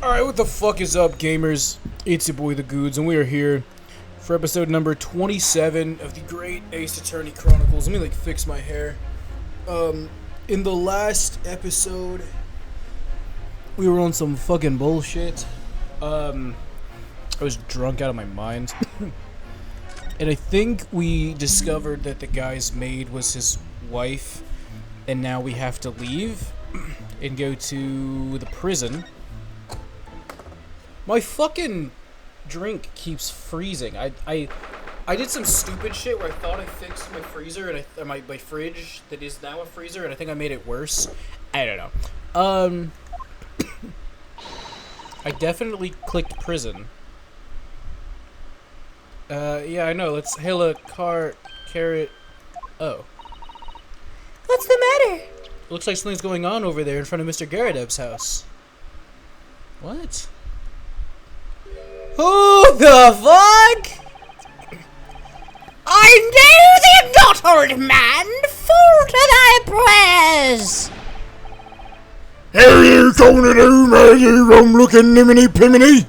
Alright, what the fuck is up, gamers? It's your boy, The Goods, and we are here for episode number 27 of the Great Ace Attorney Chronicles. Let me, fix my hair. In the last episode, we were on some fucking bullshit. I was drunk out of my mind. And I think we discovered that the guy's maid was his wife, and now we have to leave and go to the prison. My fucking drink keeps freezing. I did some stupid shit where I thought I fixed my freezer and my fridge that is now a freezer, and I think I made it worse. I don't know. I definitely clicked prison. Yeah, I know. Let's hail a carrot. Oh. What's the matter? Looks like something's going on over there in front of Mr. Garadeb's house. What? Who the fuck? I know thee not, old man. Fall to thy prayers. How you gonna do, me, you rum-looking niminy-piminy?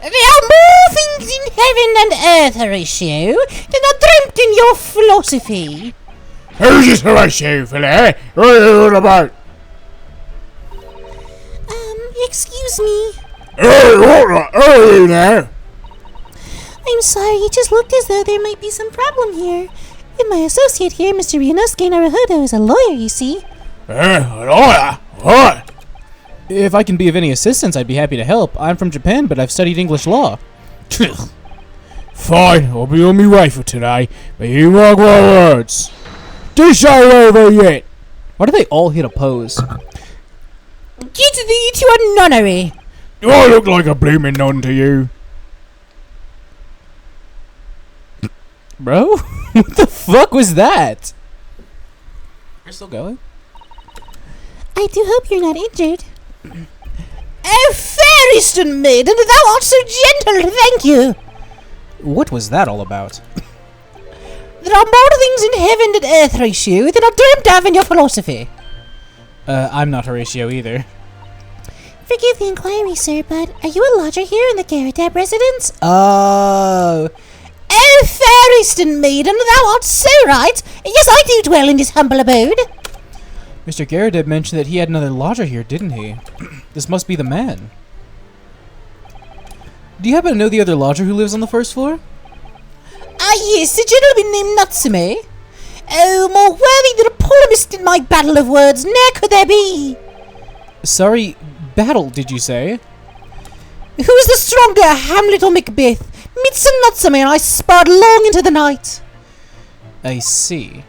There are more things in heaven and earth, Horatio, than are dreamt in your philosophy. Who's this Horatio, fella? What are you all about? Excuse me. Hey, what are you now? I'm sorry, it just looked as though there might be some problem here. And my associate here, Mr. Ryunosuke Naruhodo, is a lawyer, you see. A lawyer? What? If I can be of any assistance, I'd be happy to help. I'm from Japan, but I've studied English law. Fine, I'll be on my way for today, but you mark my words. This ain't over yet. Why do they all hit a pose? Get thee to a nunnery. Do I look like a blooming nun to you? Bro? What the fuck was that? We're still going? I do hope you're not injured. Oh, fair Eastern maiden, thou art so gentle, thank you. What was that all about? There are more things in heaven and earth, Horatio, than are dreamt of in your philosophy. I'm not Horatio either. Forgive the inquiry, sir, but are you a lodger here in the Garadeb residence? Oh, fair Eastern maiden, thou art so right. Yes, I do dwell in this humble abode. Mr. Garadeb mentioned that he had another lodger here, didn't he? This must be the man. Do you happen to know the other lodger who lives on the first floor? Yes, a gentleman named Natsume. Oh, more worthy than a polemist in my battle of words, ne'er could there be. Sorry, battle, did you say? Who is the stronger, Hamlet or Macbeth? Midst and Natsume and I sparred long into the night. I see.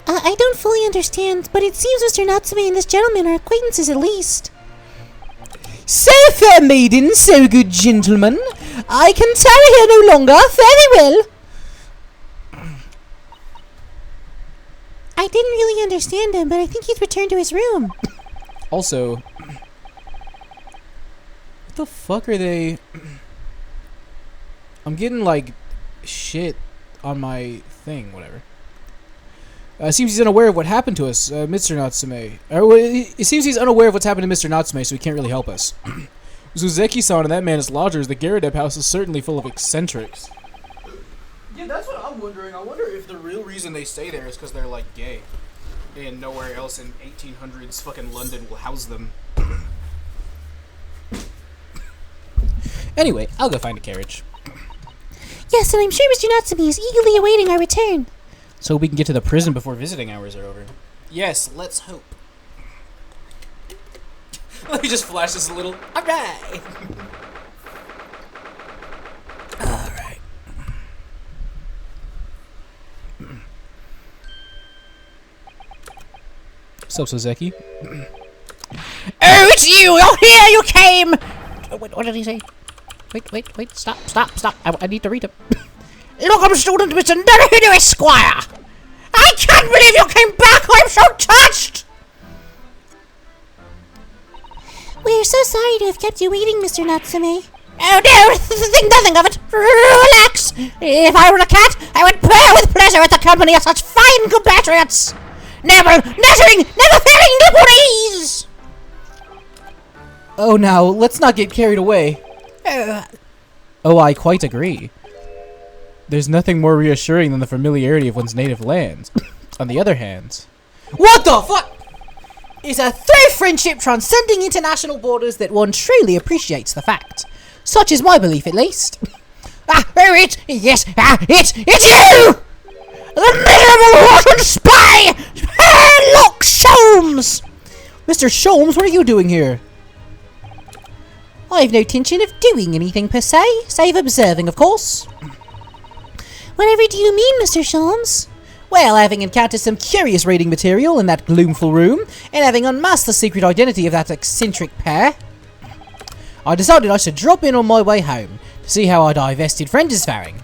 I don't fully understand, but it seems Mr. Natsume and this gentleman are acquaintances at least. So fair maiden, so good gentleman. I can tarry here no longer, fare thee well. I didn't really understand him, but I think he's returned to his room. Also, what the fuck are they? I'm getting shit on my thing, whatever. Seems he's unaware of what happened to us, Mr. Natsume. It seems he's unaware of what's happened to Mr. Natsume, so he can't really help us. Uzeki-san and that man as lodgers, the Garadeb house is certainly full of eccentrics. Yeah, that's what I'm wondering. I wonder if the real reason they stay there is because they're, gay. And nowhere else in 1800s fucking London will house them. Anyway, I'll go find a carriage. Yes, and I'm sure Mr. Natsume is eagerly awaiting our return. So we can get to the prison before visiting hours are over. Yes, let's hope. Let me just flash this a little. Alright! Alright. What's up, Sozeki? Oh, it's you! Oh, here you came! Wait, what did he say? Wait, stop. I need to read it. Look, I'm student Mr. Naruhodo Esquire! I can't believe you came back! I'm so touched! We're so sorry to have kept you waiting, Mr. Natsume. Oh no, think nothing of it. Relax. If I were a cat, I would purr with pleasure at the company of such fine compatriots. never failing nipple. Oh, now, let's not get carried away. Oh, I quite agree. There's nothing more reassuring than the familiarity of one's native land. On the other hand... What the fuck?! It's a through friendship transcending international borders that one truly appreciates the fact. Such is my belief, at least. It's you! The miserable rotten spy! Sherlock Sholmes! Mr. Sholmes, what are you doing here? I've no intention of doing anything per se, save observing, of course. Whatever do you mean, Mr. Sholmes? Well, having encountered some curious reading material in that gloomful room, and having unmasked the secret identity of that eccentric pair, I decided I should drop in on my way home to see how our divested friend is faring.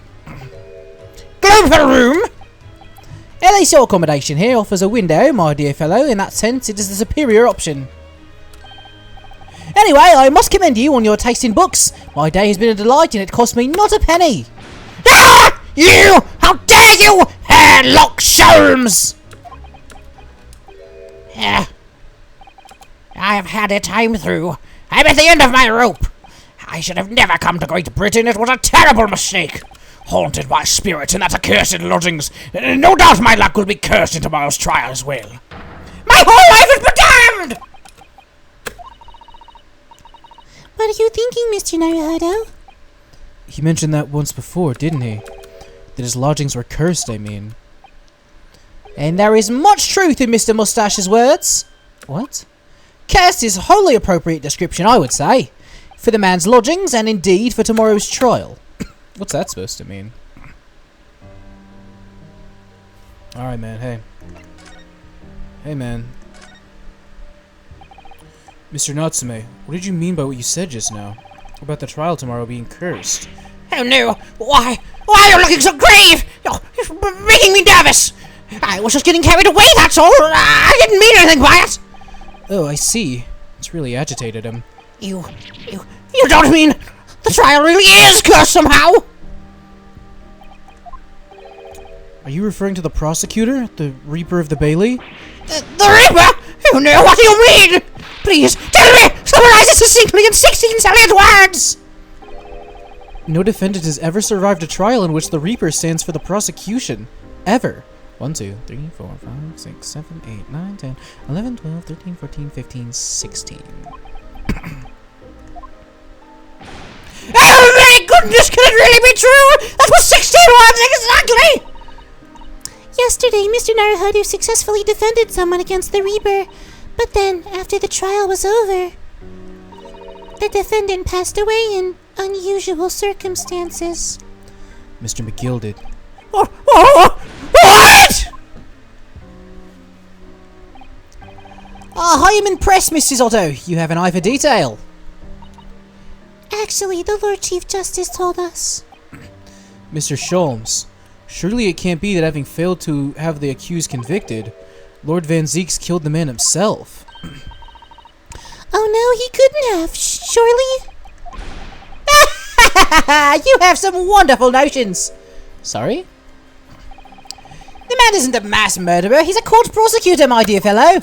Gloomful room? At least your accommodation here offers a window, my dear fellow. In that sense, it is the superior option. Anyway, I must commend you on your taste in books. My day has been a delight, and it cost me not a penny. Ah! You! How dare you! Sherlock Sholmes! I have had a time through. I'm at the end of my rope. I should have never come to Great Britain. It was a terrible mistake. Haunted by spirits in that accursed lodgings. No doubt my luck will be cursed in tomorrow's trial as well. My whole life is bedamned! What are you thinking, Mr. Naruhodo? He mentioned that once before, didn't he? That his lodgings were cursed, I mean. And there is much truth in Mr. Mustache's words. What? Cursed is a wholly appropriate description, I would say, for the man's lodgings and indeed for tomorrow's trial. What's that supposed to mean? Alright, man, hey. Hey, man. Mr. Natsume, what did you mean by what you said just now? About the trial tomorrow being cursed? Oh no! Why are you looking so grave? You're making me nervous! I was just getting carried away, that's all! I didn't mean anything by it! Oh, I see. It's really agitated him. You don't mean the trial really is cursed somehow? Are you referring to the prosecutor? The Reaper of the Bailey? The Reaper? Oh no, what do you mean? Please, tell me! Summarize it succinctly in 16 salient words! No defendant has ever survived a trial in which the Reaper stands for the prosecution. Ever. 1, 2, 3, 4, 5, 6, 7, 8, 9, 10, 11, 12, 13, 14, 15, 16. Oh my goodness, can it really be true? That was 16 words exactly! Yesterday, Mr. Naruhodo successfully defended someone against the Reaper, but then, after the trial was over, the defendant passed away in unusual circumstances. Mr. McGill did. What? I am impressed, Mrs. Otto. You have an eye for detail. Actually, the Lord Chief Justice told us. Mr. Sholmes, surely it can't be that having failed to have the accused convicted, Lord Van Zeeks killed the man himself. Oh no, he couldn't have. Surely? You have some wonderful notions. Sorry? The man isn't a mass murderer. He's a court prosecutor, my dear fellow.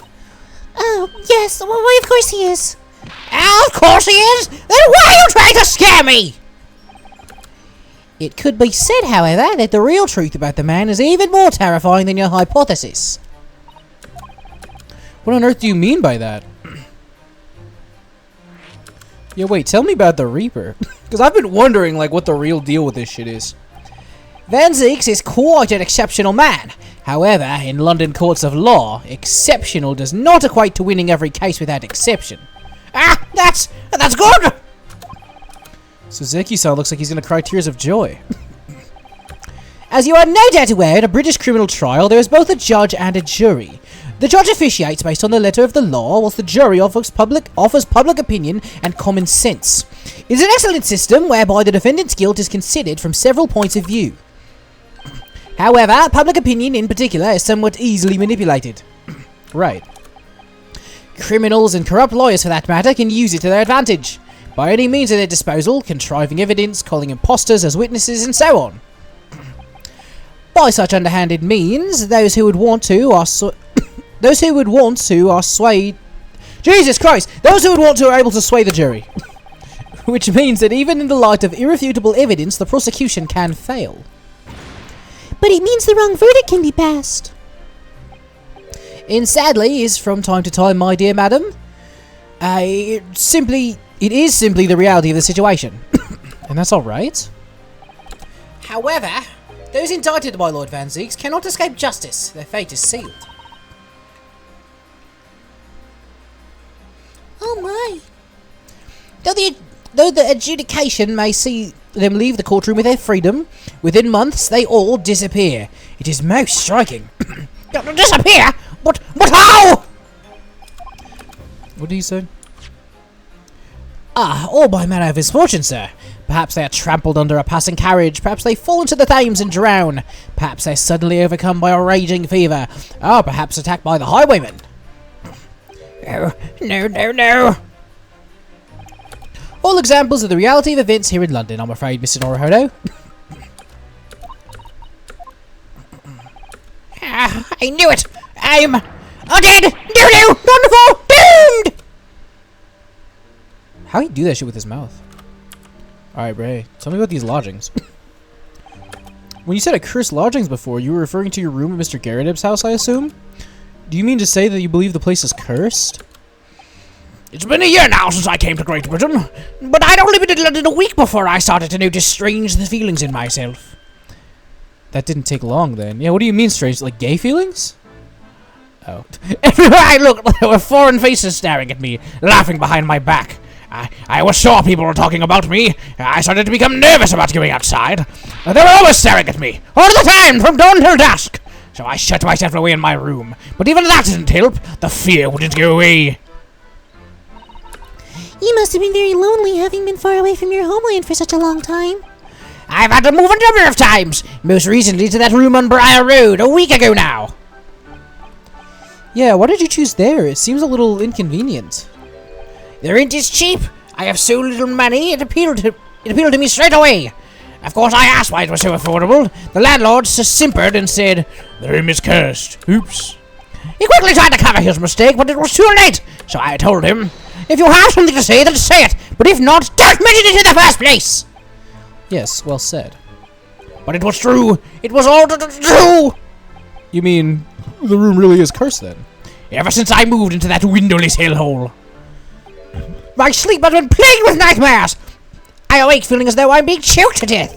Oh, yes, why of course he is. Of course he is. Then why are you trying to scare me? It could be said, however, that the real truth about the man is even more terrifying than your hypothesis. What on earth do you mean by that? Yeah, wait, tell me about the Reaper. Because I've been wondering, like, what the real deal with this shit is. Van Zeeks is quite an exceptional man. However, in London courts of law, exceptional does not equate to winning every case without exception. Ah, that's good! So Zeki-san looks like he's gonna cry tears of joy. As you are no doubt aware, in a British criminal trial, there is both a judge and a jury. The judge officiates based on the letter of the law, whilst the jury offers public opinion and common sense. It is an excellent system whereby the defendant's guilt is considered from several points of view. However, public opinion in particular is somewhat easily manipulated. Right. Criminals and corrupt lawyers, for that matter, can use it to their advantage. By any means at their disposal, contriving evidence, calling impostors as witnesses, and so on. By such underhanded means, those who would want to are those who would want to are swayed. Jesus Christ! Those who would want to are able to sway the jury. Which means that even in the light of irrefutable evidence, the prosecution can fail. But it means the wrong verdict can be passed. And sadly is from time to time, my dear madam. It is simply the reality of the situation. And that's alright. However, those indicted by Lord Van Zieks cannot escape justice. Their fate is sealed. Oh my. Though the adjudication may see them leave the courtroom with their freedom, within months they all disappear. It is most striking. Disappear? What how? What do you say? All by manner of misfortune, sir. Perhaps they are trampled under a passing carriage. Perhaps they fall into the Thames and drown. Perhaps they're suddenly overcome by a raging fever. Perhaps attacked by the highwaymen. Oh, no. All examples of the reality of events here in London, I'm afraid, Mr. Norohodo. I knew it! I'm dead! No! Wonderful! Doomed! How do you do that shit with his mouth? Alright, Bray. Tell me about these lodgings. When you said accursed lodgings before, you were referring to your room at Mr. Garridib's house, I assume? Do you mean to say that you believe the place is cursed? It's been a year now since I came to Great Britain, but I'd only been in London a week before I started to notice strange feelings in myself. That didn't take long, then. Yeah, what do you mean strange? Like gay feelings? Oh. Everywhere I looked, there were foreign faces staring at me, laughing behind my back. I was sure people were talking about me. I started to become nervous about going outside. They were always staring at me, all the time, from dawn till dusk. So I shut myself away in my room. But even that didn't help. The fear wouldn't go away. You must have been very lonely having been far away from your homeland for such a long time. I've had to move a number of times. Most recently to that room on Briar Road, a week ago now. Yeah, why did you choose there? It seems a little inconvenient. The rent is cheap. I have so little money, it appealed to me straight away. Of course, I asked why it was so affordable. The landlord simpered and said, "The room is cursed." Oops. He quickly tried to cover his mistake, but it was too late. So I told him, "If you have something to say, then say it. But if not, don't mention it in the first place." Yes, well said. But it was true. It was all true. You mean, the room really is cursed then? Ever since I moved into that windowless hellhole, my sleep has been plagued with nightmares. I awake feeling as though I'm being choked to death.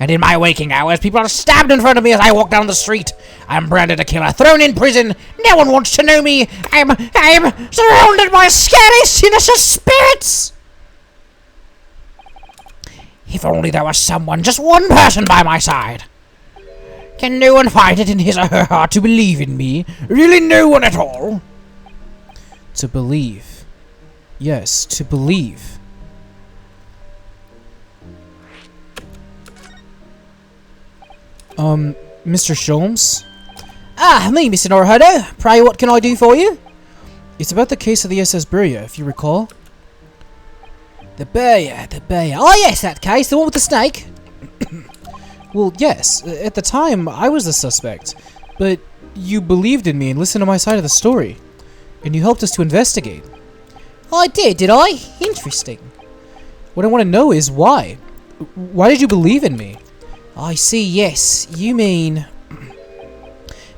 And in my waking hours, people are stabbed in front of me as I walk down the street. I'm branded a killer, thrown in prison. No one wants to know me. I'm surrounded by scary, sinister spirits. If only there was someone, just one person by my side. Can no one find it in his or her heart to believe in me? Really no one at all? To believe. Yes, to believe. Mr. Sholmes? Me, Mr. Norohodo. Pray, what can I do for you? It's about the case of the SS Burya, if you recall. The Burya. Oh, yes, that case. The one with the snake. Well, yes. At the time, I was the suspect. But you believed in me and listened to my side of the story. And you helped us to investigate. I did I? Interesting. What I want to know is why. Why did you believe in me? I see, yes. You mean...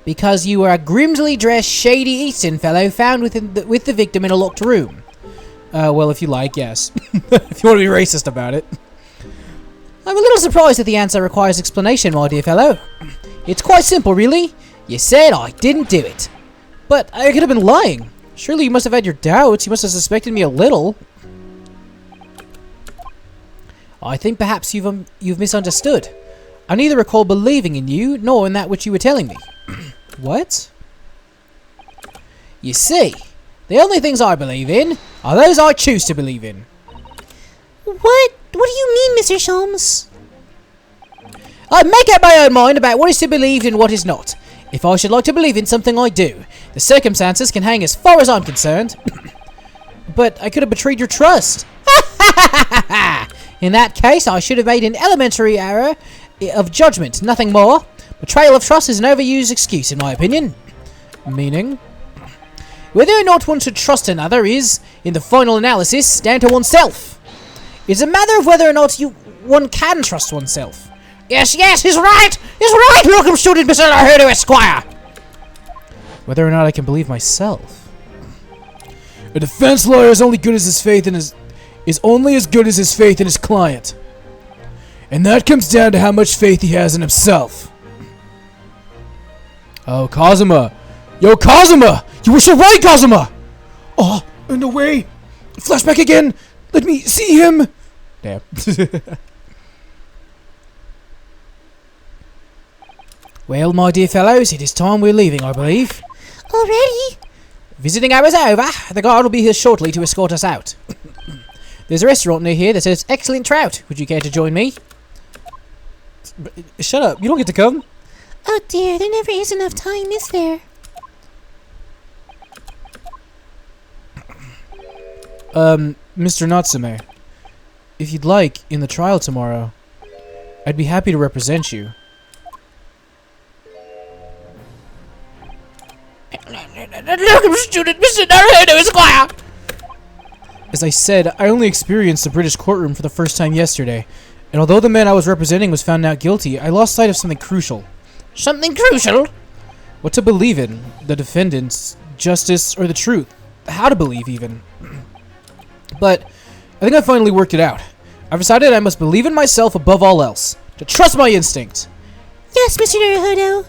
because you were a grimly dressed, shady Eastern fellow found with the victim in a locked room. Well, if you like, yes. If you want to be racist about it. I'm a little surprised that the answer requires explanation, my dear fellow. It's quite simple, really. You said I didn't do it. But I could have been lying. Surely you must have had your doubts. You must have suspected me a little. I think perhaps you've misunderstood. I neither recall believing in you, nor in that which you were telling me. What? You see, the only things I believe in are those I choose to believe in. What do you mean, Mr. Sholmes? I make up my own mind about what is to be believed and what is not. If I should like to believe in something, I do. The circumstances can hang as far as I'm concerned. But I could have betrayed your trust. In that case, I should have made an elementary error of judgment, nothing more. Betrayal of trust is an overused excuse, in my opinion. Meaning? Whether or not one should trust another is, in the final analysis, down to oneself. It's a matter of whether or not one can trust oneself. Yes, he's right! He's right, welcome student Mr. Naruto Esquire! Whether or not I can believe myself. A defense lawyer is only good as his faith in his is only as good as his faith in his client. And that comes down to how much faith he has in himself. Oh, Kazuma! Yo, Kazuma! You were so right, Kazuma! Oh, no way! Flashback again! Let me see him! Damn. Well, my dear fellows, it is time we're leaving, I believe. Already? Visiting hours over. The guard will be here shortly to escort us out. There's a restaurant near here that says excellent trout. Would you care to join me? Shut up. You don't get to come. Oh dear, there never is enough time, is there? Mr. Natsume, if you'd like, in the trial tomorrow, I'd be happy to represent you. Welcome, student Mr. Naruto Esquire! As I said, I only experienced the British courtroom for the first time yesterday, and although the man I was representing was found not guilty, I lost sight of something crucial. Something crucial? What to believe in, the defendants, justice, or the truth. How to believe, even. But I think I finally worked it out. I've decided I must believe in myself above all else, to trust my instinct. Yes, Mr. Naruhodo.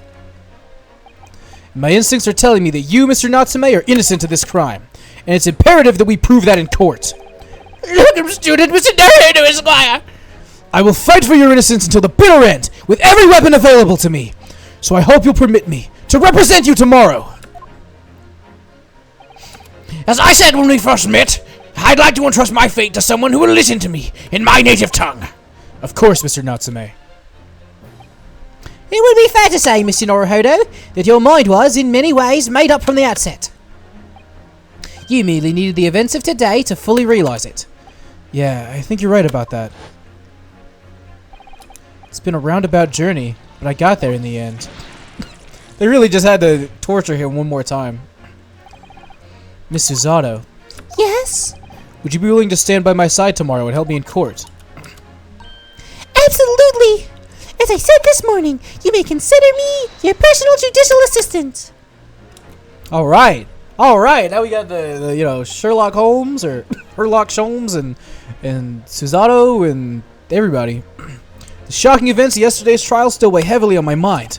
My instincts are telling me that you, Mr. Natsume, are innocent of this crime, and it's imperative that we prove that in court. Welcome, student Mr. Naruto Esquire! I will fight for your innocence until the bitter end, with every weapon available to me. So I hope you'll permit me to represent you tomorrow. As I said when we first met, I'd like to entrust my fate to someone who will listen to me in my native tongue. Of course, Mr. Natsume. It would be fair to say, Mr. Naruhodo, that your mind was, in many ways, made up from the outset. You merely needed the events of today to fully realize it. Yeah, I think you're right about that. It's been a roundabout journey, but I got there in the end. They really just had to torture him one more time. Miss Susato, Yes? would you be willing to stand by my side tomorrow and help me in court? Absolutely! As I said this morning, you may consider me your personal judicial assistant. All right. Now we got the Sherlock Holmes or Sherlock Holmes and Susato and everybody. The shocking events of yesterday's trial still weigh heavily on my mind,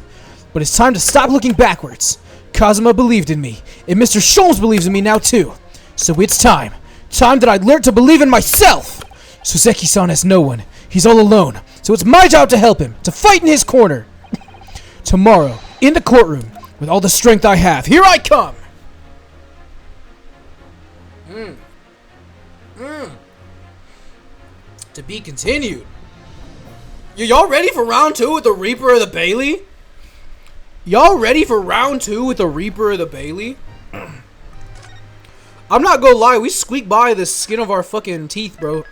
but it's time to stop looking backwards. Kazuma believed in me, and Mr. Sholmes believes in me now too. So it's time that I learn to believe in myself. Soseki-san has no one. He's all alone. So it's my job to help him, to fight in his corner. Tomorrow, in the courtroom, with all the strength I have, here I come! To be continued. Y'all ready for round 2 with the Reaper of the Bailey? Y'all ready for round 2 with the Reaper of the Bailey? I'm not gonna lie, we squeaked by the skin of our fucking teeth, bro.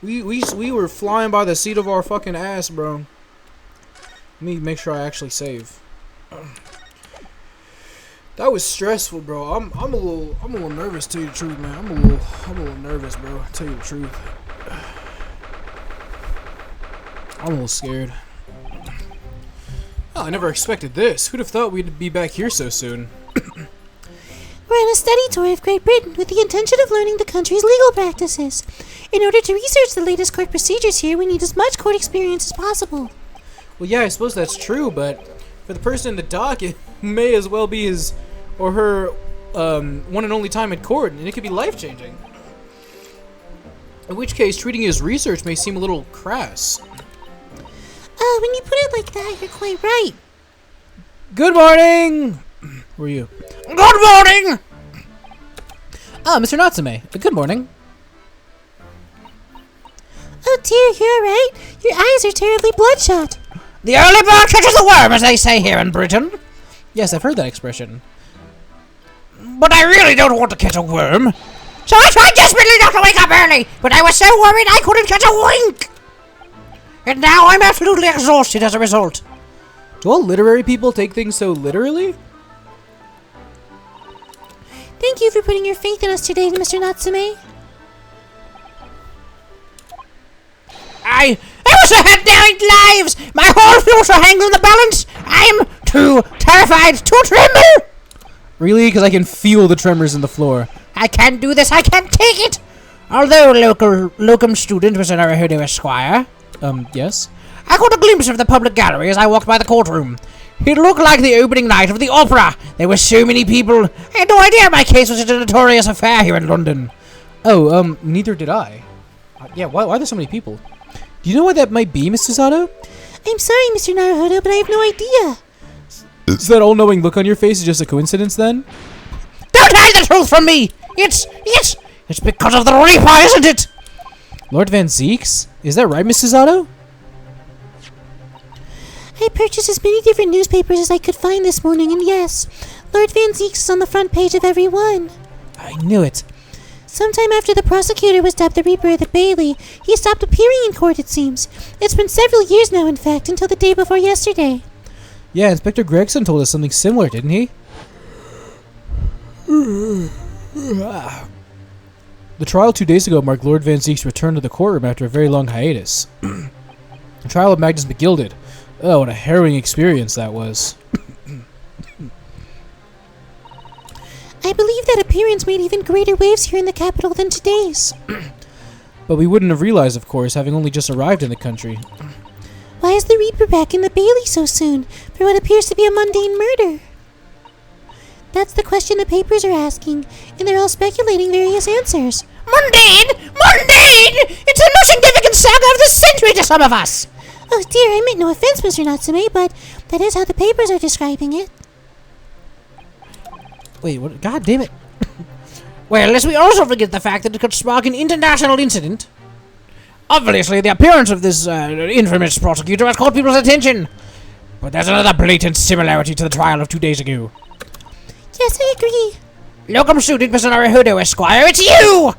We were flying by the seat of our fucking ass, bro. Let me make sure I actually save. That was stressful, bro. I'm a little nervous, to tell you the truth, man. I'm a little nervous, bro. To tell you the truth. I'm a little scared. Oh, I never expected this. Who'd have thought we'd be back here so soon? We're on a study tour of Great Britain with the intention of learning the country's legal practices. In order to research the latest court procedures here, we need as much court experience as possible. Well, yeah, I suppose that's true, but for the person in the dock, it may as well be his or her one and only time in court, and it could be life-changing. In which case, treating it as research may seem a little crass. When you put it like that, you're quite right. Good morning! Who are you? Good morning! Ah, Mr. Natsume. Good morning. Oh dear, you're alright? Your eyes are terribly bloodshot. The early bird catches the worm, as they say here in Britain. Yes, I've heard that expression. But I really don't want to catch a worm. So I tried desperately not to wake up early, but I was so worried I couldn't catch a wink. And now I'm absolutely exhausted as a result. Do all literary people take things so literally? Thank you for putting your faith in us today, Mr. Natsume. I also have daring lives! My whole future hangs on the balance! I am too terrified to tremble! Really? Because I can feel the tremors in the floor. I can't do this, I can't take it! Although locum student Mr. Naruhodo Esquire, Yes? I caught a glimpse of the public gallery as I walked by the courtroom. It looked like the opening night of the opera. There were so many people. I had no idea my case was such a notorious affair here in London. Oh, neither did I. Yeah, why are there so many people? Do you know why that might be, Mr. Zato? I'm sorry, Mr. Naruhodo, but I have no idea. Is that all-knowing look on your face just a coincidence, then? Don't hide the truth from me! It's because of the Reaper, isn't it? Lord Van Zeeks? Is that right, Mr. Zato? I purchased as many different newspapers as I could find this morning, and yes, Lord Van Zeeks is on the front page of every one. I knew it. Sometime after the prosecutor was dubbed the Reaper of the Bailey, he stopped appearing in court, it seems. It's been several years now, in fact, until the day before yesterday. Yeah, Inspector Gregson told us something similar, didn't he? The trial 2 days ago marked Lord Van Zeek's return to the courtroom after a very long hiatus. The trial of Magnus McGilded. Oh, what a harrowing experience that was. I believe that appearance made even greater waves here in the capital than today's. But we wouldn't have realized, of course, having only just arrived in the country. Why is the Reaper back in the Bailey so soon, for what appears to be a mundane murder? That's the question the papers are asking, and they're all speculating various answers. Mundane! Mundane! It's the most significant saga of the century to some of us! Oh dear, I meant no offense, Mr. Natsume, but that is how the papers are describing it. Wait, what? God damn it. Well, lest we also forget the fact that it could spark an international incident. Obviously, the appearance of this infamous prosecutor has caught people's attention. But there's another blatant similarity to the trial of 2 days ago. Yes, I agree. Locum student Mr. Naruhodo Esquire, it's you!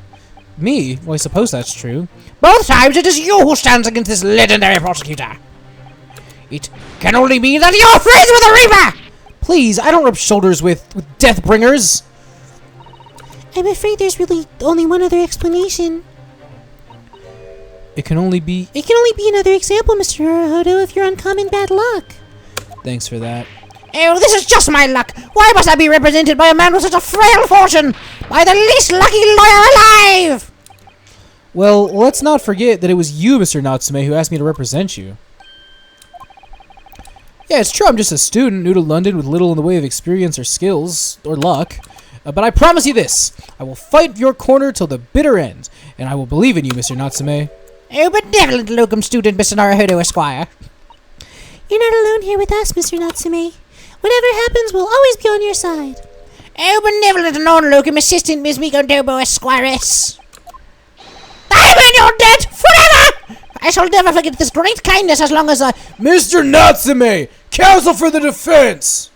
Me? Well, I suppose that's true. Both times it is you who stands against this legendary prosecutor. It can only mean that you're friends with the Reaper! Please, I don't rub shoulders with Deathbringers. I'm afraid there's really only one other explanation. It can only be... It can only be another example, Mr. Naruhodo, of your uncommon bad luck. Thanks for that. Oh, this is just my luck. Why must I be represented by a man with such a frail fortune? By the least lucky lawyer alive! Well, let's not forget that it was you, Mr. Natsume, who asked me to represent you. Yeah, it's true, I'm just a student new to London with little in the way of experience or skills, or luck. But I promise you this, I will fight your corner till the bitter end, and I will believe in you, Mr. Natsume. Oh, benevolent locum student, Mr. Naruhodo Esquire. You're not alone here with us, Mr. Natsume. Whatever happens, we'll always be on your side. Oh, benevolent non-locum assistant, Miss Mikondobo Esquires. I'm in your debt forever! I shall never forget this great kindness as long as I... Mr. Natsume, counsel for the defense.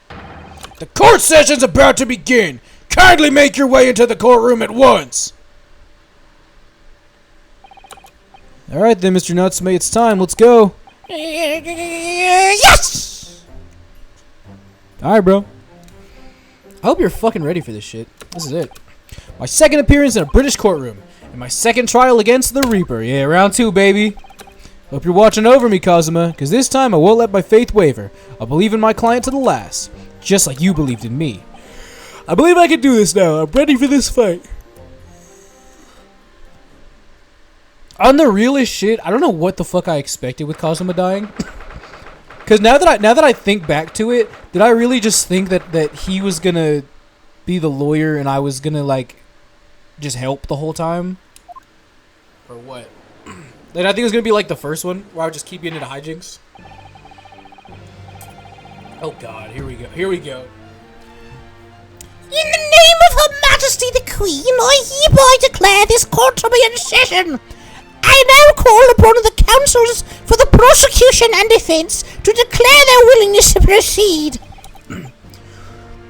The court session's about to begin. Kindly make your way into the courtroom at once. Alright then, Mr. Natsume, it's time, let's go. Yes! Alright, bro. I hope you're fucking ready for this shit. This is it. My second appearance in a British courtroom. And my second trial against the Reaper. Yeah, round 2, baby. Hope you're watching over me, Kazuma, because this time I won't let my faith waver. I'll believe in my client to the last. Just like you believed in me. I believe I can do this now. I'm ready for this fight. On the realest shit, I don't know what the fuck I expected with Kazuma dying. Because now that I think back to it, did I really just think that he was gonna be the lawyer and I was gonna like just help the whole time? Or what? Like, I think it was gonna be like the first one where I would just keep getting into hijinks. Oh god, here we go. Here we go. In the name of Her Majesty the Queen, I hereby declare this court to be in session. I now call upon the counsels for the prosecution and defense to declare their willingness to proceed.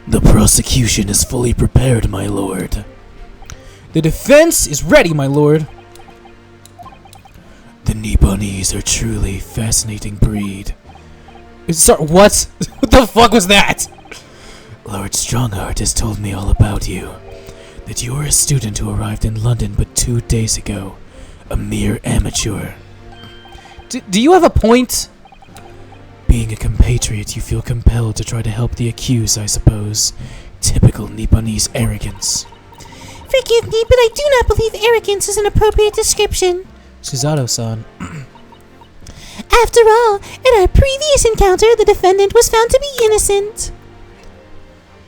The prosecution is fully prepared, my lord. The defense is ready, my lord. The Nipponese are truly fascinating breed. Sorry, what? What the fuck was that? Lord Strongheart has told me all about you. that you are a student who arrived in London but 2 days ago. A mere amateur. Do you have a point? Being a compatriot, you feel compelled to try to help the accused, I suppose. Typical Nipponese arrogance. Forgive me, but I do not believe arrogance is an appropriate description. Suzato-san. After all, in our previous encounter, the defendant was found to be innocent.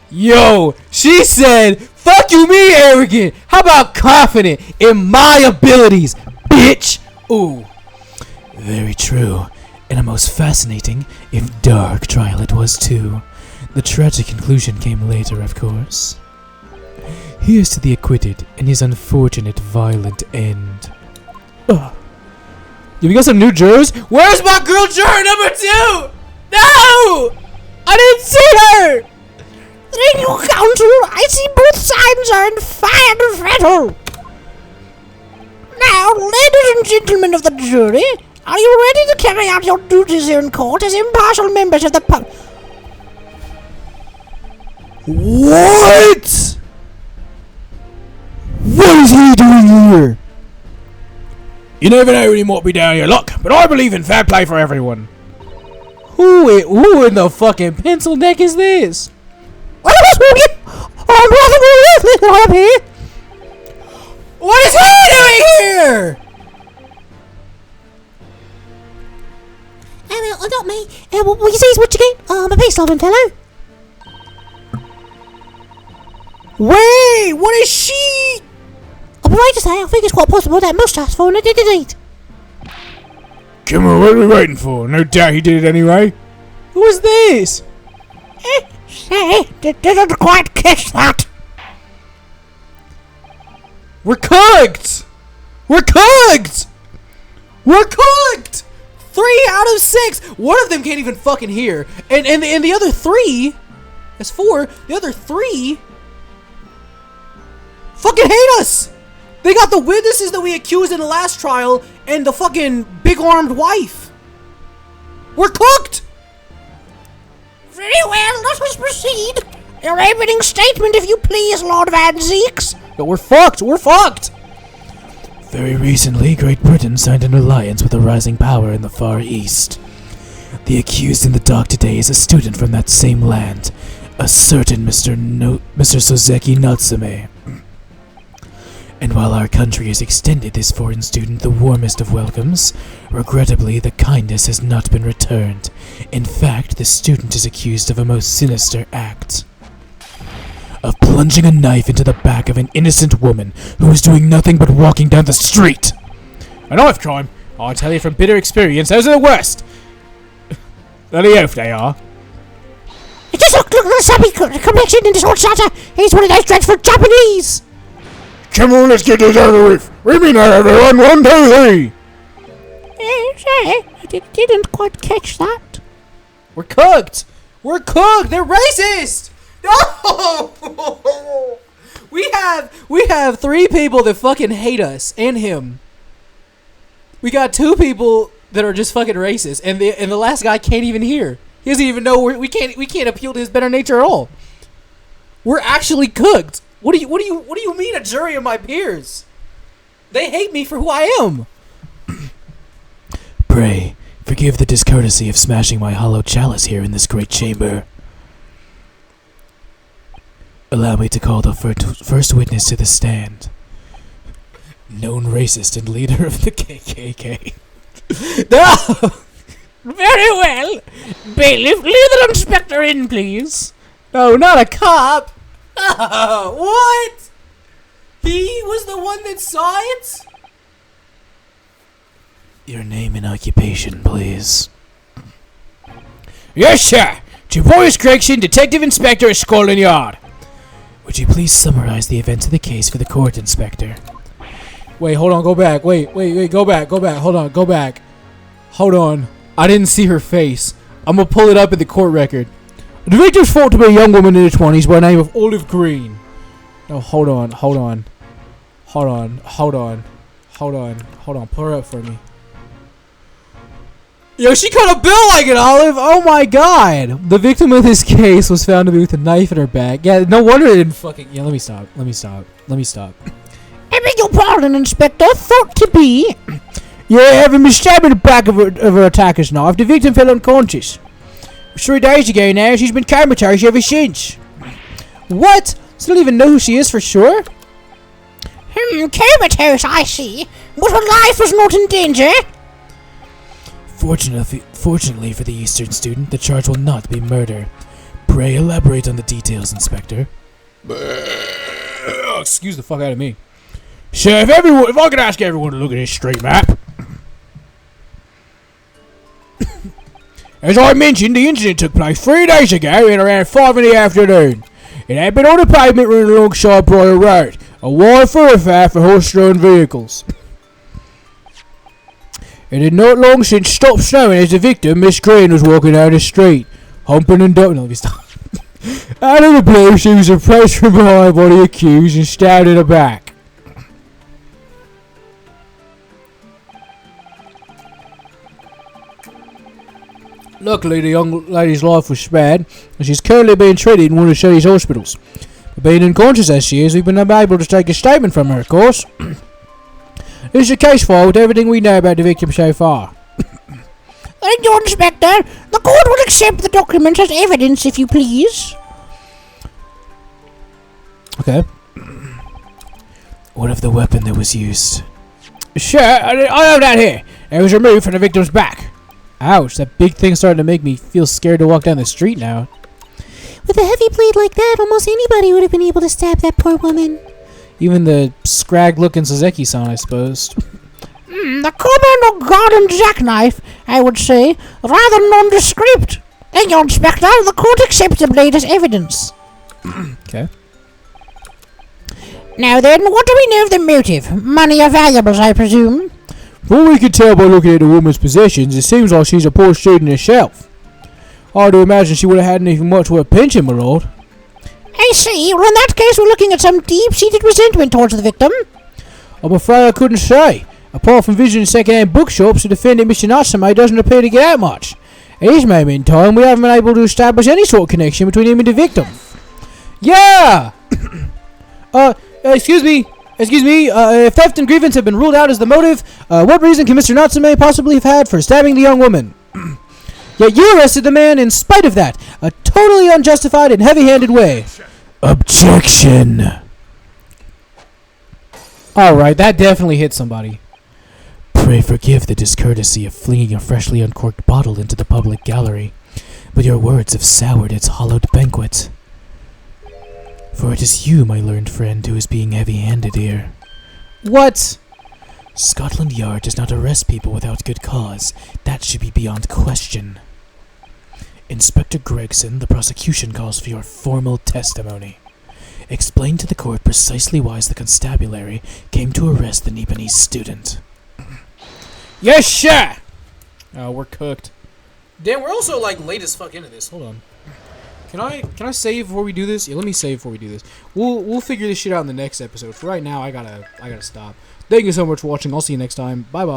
Yo, she said, fuck you me arrogant. How about confident in my abilities, bitch? Ooh. Very true. And a most fascinating, if dark, trial it was too. The tragic conclusion came later, of course. Here's to the acquitted and his unfortunate violent end. Ugh. Yeah, we got some new jurors. Where's my girl juror number 2? No! I didn't see her! The new counsel, I see both sides are in fire and battle. Now, ladies and gentlemen of the jury, are you ready to carry out your duties here in court as impartial members of the public? What? What is he doing here? You never know when you might be down your luck, but I believe in fair play for everyone. Who in the fucking pencil neck is this? What is he doing here? Not me. What you say is what you get? I'm a peace-loving fellow. Wait, what is she? I'm right to say, I think it's quite possible that moustache for did it. Come on, what are we waiting for? No doubt he did it anyway. Who is this? Say, didn't quite catch that. We're cooked! We're cooked! We're cooked! 3 out of 6! One of them can't even fucking hear. And the other 3, that's 4, the other 3 fucking hate us! They got the witnesses that we accused in the last trial and the fucking big-armed wife. We're cooked! Very well, let us proceed. Your opening statement, if you please, Lord Van Zeeks. But we're fucked! We're fucked! Very recently, Great Britain signed an alliance with a rising power in the Far East. The accused in the dock today is a student from that same land, a certain Mr. Soseki Natsume. And while our country has extended this foreign student the warmest of welcomes, regrettably the kindness has not been returned. In fact, the student is accused of a most sinister act. Of plunging a knife into the back of an innocent woman who was doing nothing but walking down the street. A knife crime? I tell you from bitter experience, those are the worst. They're the oaf they are. It just look at the sappy complexion in this old shatter. He's one of those dreadful Japanese. Come on, let's get this over with. We mean that, everyone. 1, 2, 3. Say, I didn't quite catch that. We're cooked. We're cooked. They're racist. No. We have 3 people that fucking hate us and him. We got 2 people that are just fucking racist, and the last guy can't even hear. He doesn't even know we can't appeal to his better nature at all. We're actually cooked. What do you mean a jury of my peers? They hate me for who I am. Pray, forgive the discourtesy of smashing my hollow chalice here in this great chamber. Allow me to call the first witness to the stand. Known racist and leader of the KKK. No! Very well. Bailiff, lead the inspector in, please. No, not a cop. What? He was the one that saw it? Your name and occupation, please. Yes, sir. To Police Correction, Detective Inspector of Scotland Yard. Would you please summarize the events of the case for the court, Inspector? Wait, hold on, go back. Wait, go back. Hold on, go back. Hold on. I didn't see her face. I'm gonna pull it up in the court record. The victim's thought to be a young woman in her 20s by the name of Olive Green. No, hold on. Pull her up for me. Yo, she cut a bill like an Olive. Oh my god. The victim of this case was found to be with a knife in her back. Yeah, no wonder it didn't fucking. Yeah, let me stop. I beg your pardon, Inspector. Thought to be. Yeah, having been stabbed in the back of her attacker's knife, the victim fell unconscious. 3 days ago now, she's been comatose ever since. What? Still don't even know who she is for sure? Comatose, I see. But her life was not in danger. Fortunately for the Eastern student, the charge will not be murder. Pray elaborate on the details, Inspector. Excuse the fuck out of me. So if I could ask everyone to look at this street map. As I mentioned, the incident took place 3 days ago at around 5 in the afternoon. It had been on a pavement running alongside Briar Road, a wide thoroughfare for horse-drawn vehicles. It had not long since stopped snowing as the victim, Miss Green, was walking down the street, humping and dumping. No, let me stop. Out of the blue, she was approached from behind by the accused and stabbed in the back. Luckily, the young lady's life was spared, and she's currently being treated in one of the city's hospitals. But being unconscious as she is, we've been unable to take a statement from her, of course. This is a case file with everything we know about the victim so far. Thank you, Inspector. The court will accept the documents as evidence, if you please. Okay. What of the weapon that was used? Sure, I have that here. It was removed from the victim's back. Ouch, that big thing's starting to make me feel scared to walk down the street now. With a heavy blade like that, almost anybody would have been able to stab that poor woman. Even the scrag-looking Suzeki-san, I suppose. The common or garden jackknife, I would say, rather nondescript. Thank you, Inspector. The court accepts the blade as evidence. Okay. Now then, what do we know of the motive? Money or valuables, I presume? From what we can tell by looking at the woman's possessions, it seems like she's a poor student herself. Hard to imagine she would have had anything much worth pinching, my lord. I see. Well, in that case, we're looking at some deep-seated resentment towards the victim. I'm afraid I couldn't say. Apart from visiting second-hand bookshops, the defendant, Mr. Natsume, doesn't appear to get out much. At this moment in time, we haven't been able to establish any sort of connection between him and the victim. Yeah! Excuse me, if theft and grievance have been ruled out as the motive, what reason can Mr. Natsume possibly have had for stabbing the young woman? Yet you arrested the man in spite of that, a totally unjustified and heavy-handed way. Objection! Alright, that definitely hit somebody. Pray forgive the discourtesy of flinging a freshly uncorked bottle into the public gallery, but your words have soured its hallowed banquet. For it is you, my learned friend, who is being heavy-handed here. What? Scotland Yard does not arrest people without good cause. That should be beyond question. Inspector Gregson, the prosecution calls for your formal testimony. Explain to the court precisely why the constabulary came to arrest the Nipponese student. Yes, sir! Oh, we're cooked. Damn, we're also like late as fuck into this. Hold on. Can I save before we do this? Yeah, let me save before we do this. We'll figure this shit out in the next episode. For right now, I gotta stop. Thank you so much for watching. I'll see you next time. Bye bye.